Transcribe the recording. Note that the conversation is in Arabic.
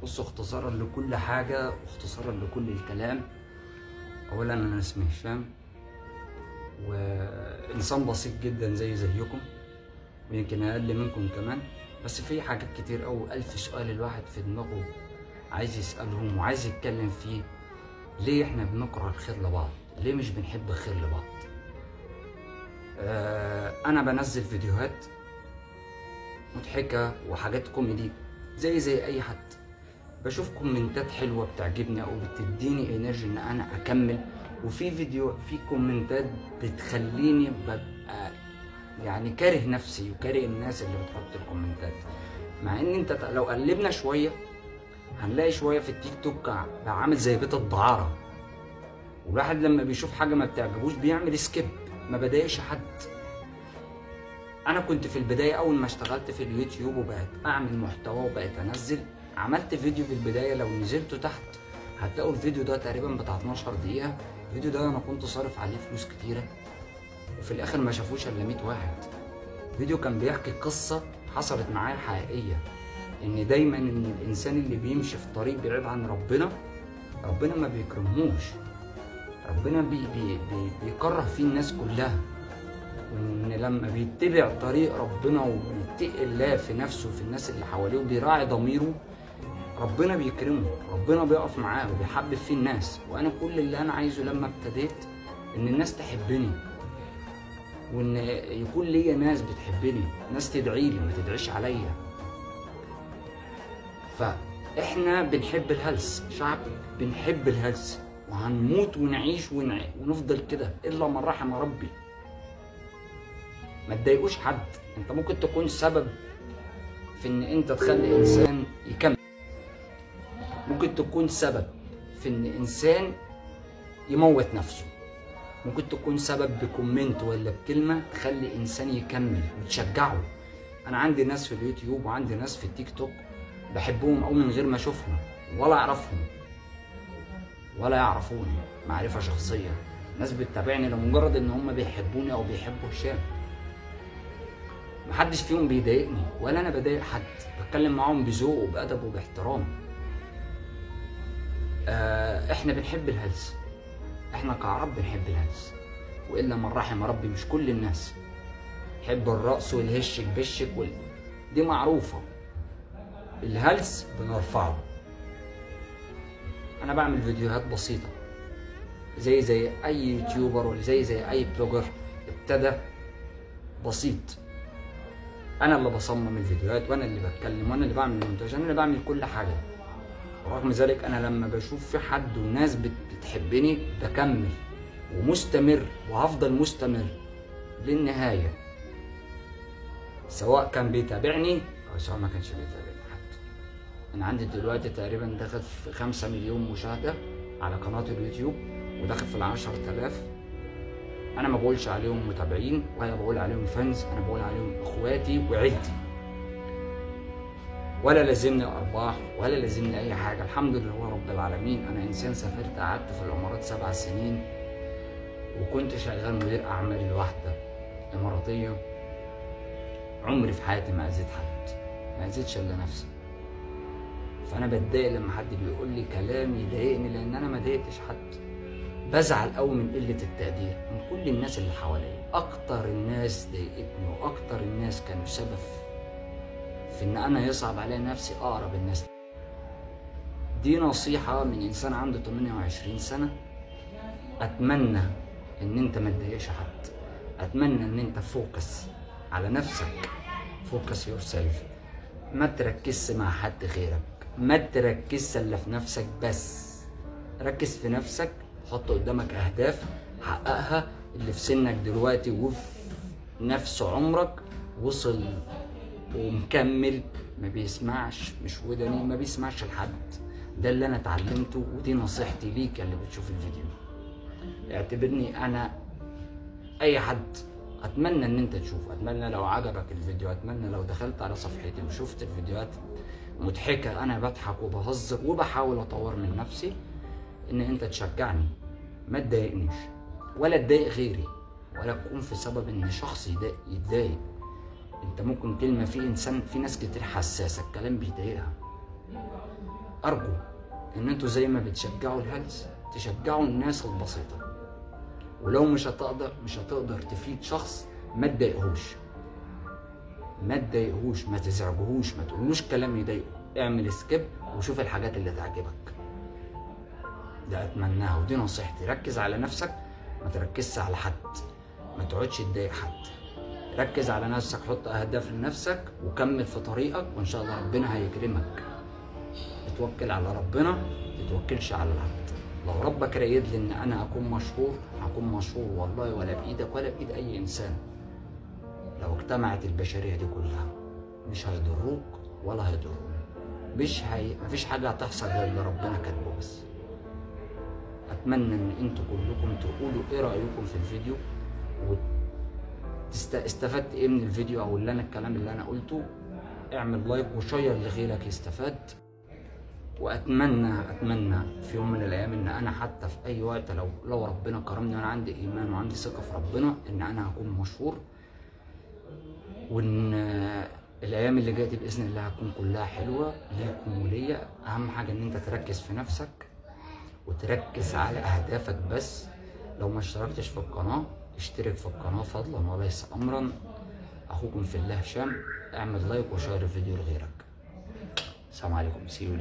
بصوا، اختصارا لكل حاجة واختصارا لكل الكلام، أولا أنا اسمي هشام وإنسان بسيط جدا زيكم ويمكن أقل منكم كمان، بس في حاجات كتير أوي، ألف سؤال الواحد في دماغه عايز يسألهم وعايز يتكلم فيه. ليه إحنا بنكره الخير لبعض؟ ليه مش بنحب الخير لبعض؟ أنا بنزل فيديوهات مضحكة وحاجات كوميدي زي أي حد، بشوف كومنتات حلوة بتعجبني أو بتديني انرجي إن أنا أكمل، وفي في كومنتات بتخليني ببقى يعني كاره نفسي وكاره الناس اللي بتحط الكومنتات. مع إن أنت لو قلبنا شوية هنلاقي شوية في التيك توك بقى عامل زي بيت الدعارة، والواحد لما بيشوف حاجة ما بتعجبوش بيعمل سكيب، ما بضايقش حد. أنا كنت في البداية أول ما اشتغلت في اليوتيوب وبقيت أعمل محتوى وبقيت أنزل، عملت فيديو في البداية لو نزلته تحت هتلاقوا الفيديو ده تقريبا بتاع 12 دقيقة. الفيديو ده أنا كنت صارف عليه فلوس كتيرة وفي الآخر ما شافوش إلا 100 واحد. فيديو كان بيحكي قصة حصلت معايا حقيقية، إن دايما إن الإنسان اللي بيمشي في طريق بعيد عن ربنا ما بيكرمهوش، ربنا بيكره فيه الناس كلها، وإن لما بيتبع طريق ربنا وبيتقي الله في نفسه وفي الناس اللي حواليه وبيراعي ضميره، ربنا بيكرمه، ربنا بيقف معاه وبيحبب فيه الناس. وانا كل اللي انا عايزه لما ابتديت ان الناس تحبني، وان يكون ليا ناس بتحبني، ناس تدعي لي ما تدعيش عليا. فاحنا بنحب الهلس، شعب بنحب الهلس، وهنموت ونعيش ونفضل كده الا من رحم ربي. ما تضايقوش حد، انت ممكن تكون سبب في ان انت تخلي انسان يكمل، ممكن تكون سبب في ان انسان يموت نفسه، ممكن تكون سبب بكومنت ولا بكلمه تخلي انسان يكمل وتشجعه. انا عندي ناس في اليوتيوب وعندي ناس في التيك توك بحبهم قوي من غير ما اشوفهم ولا اعرفهم ولا يعرفوني معرفه شخصيه، ناس بتتابعني لمجرد ان هم بيحبوني او بيحبوا هشام. محدش فيهم بيضايقني ولا انا بضايق حد، بتكلم معاهم بذوق وبادب وباحترام. احنا بنحب الهلس، احنا كعرب بنحب الهلس، والا من رحم ربي مش كل الناس. حب الرقص والهشك بشك دي معروفه. الهلس بنرفعه. انا بعمل فيديوهات بسيطه زي اي يوتيوبر ولا زي اي بلوجر ابتدى بسيط. انا اللي بصمم الفيديوهات وانا اللي بتكلم وانا اللي بعمل المونتاج، انا اللي بعمل كل حاجه. ورغم ذلك انا لما بشوف في حد وناس بتحبني بكمل ومستمر وهفضل مستمر للنهايه، سواء كان بيتابعني او سواء ما كانش بيتابعني حد. انا عندي دلوقتي تقريبا داخل في 5 مليون مشاهده على قناه اليوتيوب، وداخل في 10,000. انا ما بقولش عليهم متابعين ولا بقول عليهم فانز، انا بقول عليهم اخواتي وعيلتي، ولا لازمني ارباح ولا لازمني اي حاجه. الحمد لله رب العالمين. انا انسان سافرت، قعدت في الامارات 7 سنين وكنت شغال مدير اعمال لواحده اماراتيه. عمري في حياتي ما اذيت حد، ما اذيتش الا نفسي. فانا بتضايق لما حد بيقول لي كلام يضايقني، لان انا ما ضايقتش حد. بزعل قوي من قله التقدير من كل الناس اللي حواليا. اكتر الناس ضايقتني واكتر الناس كانوا سبب في ان انا يصعب عليا نفسي اقرب الناس. دي نصيحه من انسان عنده 28 سنه. اتمنى ان انت ما تضايقش حد، اتمنى ان انت فوكس على نفسك، فوكس يور سيلف. ما تركزش مع حد غيرك، ما تركزش الا في نفسك بس. ركز في نفسك، حط قدامك اهداف حققها. اللي في سنك دلوقتي وفي نفس عمرك وصل ومكمل، ما بيسمعش، مش ودني، ما بيسمعش لحد. ده اللي انا اتعلمته ودي نصيحتي ليك اللي بتشوف الفيديو. اعتبرني انا اي حد. اتمنى ان انت تشوف، اتمنى لو عجبك الفيديو، اتمنى لو دخلت على صفحتي وشفت الفيديوهات مضحكه انا بضحك وبهزر وبحاول اطور من نفسي، ان انت تشجعني، ما تضايقنيش ولا تضايق غيري ولا تكون في سبب ان شخص يتضايق. انت ممكن كلمه، في ناس كتير حساسه الكلام بيضايقها. ارجو ان انتوا زي ما بتشجعوا الهلس تشجعوا الناس البسيطه، ولو مش هتقدر تفيد شخص ما تضايقهوش، ما تزعجهوش، ما تقولوش كلام يضايقه، اعمل سكيب وشوف الحاجات اللي تعجبك. ده اتمناها ودي نصيحتي. ركز على نفسك، ما تركزش على حد، ما تقعدش تضايق حد. ركز على نفسك، حط اهداف لنفسك وكمل في طريقك وان شاء الله ربنا هيكرمك. اتوكل على ربنا، ما تتوكلش على العبد. لو ربك رايد لي ان انا اكون مشهور هكون مشهور والله، ولا بايدك ولا بايد اي انسان. لو اجتمعت البشريه دي كلها مش هيضروك ولا هيضروني. مفيش حاجه هتحصل غير اللي ربنا كاتبه بس. اتمنى ان انتوا كلكم تقولوا ايه رايكم في الفيديو، استفدت ايه من الفيديو او اللي الكلام اللي انا قلته. اعمل لايك وشير لغيرك يستفاد. واتمنى في يوم من الايام ان انا حتى في اي وقت لو ربنا كرمني وانا عندي ايمان وعندي ثقه في ربنا ان انا هكون مشهور، وان الايام اللي جايه دي باذن الله هتكون كلها حلوه ليكم وليا. اهم حاجه ان انت تركز في نفسك وتركز على اهدافك بس. لو ما اشتركتش في القناه اشترك في القناه فضلا وليس امرا. اخوكم في الله هشام. اعمل لايك وشير الفيديو لغيرك. السلام عليكم. سي يو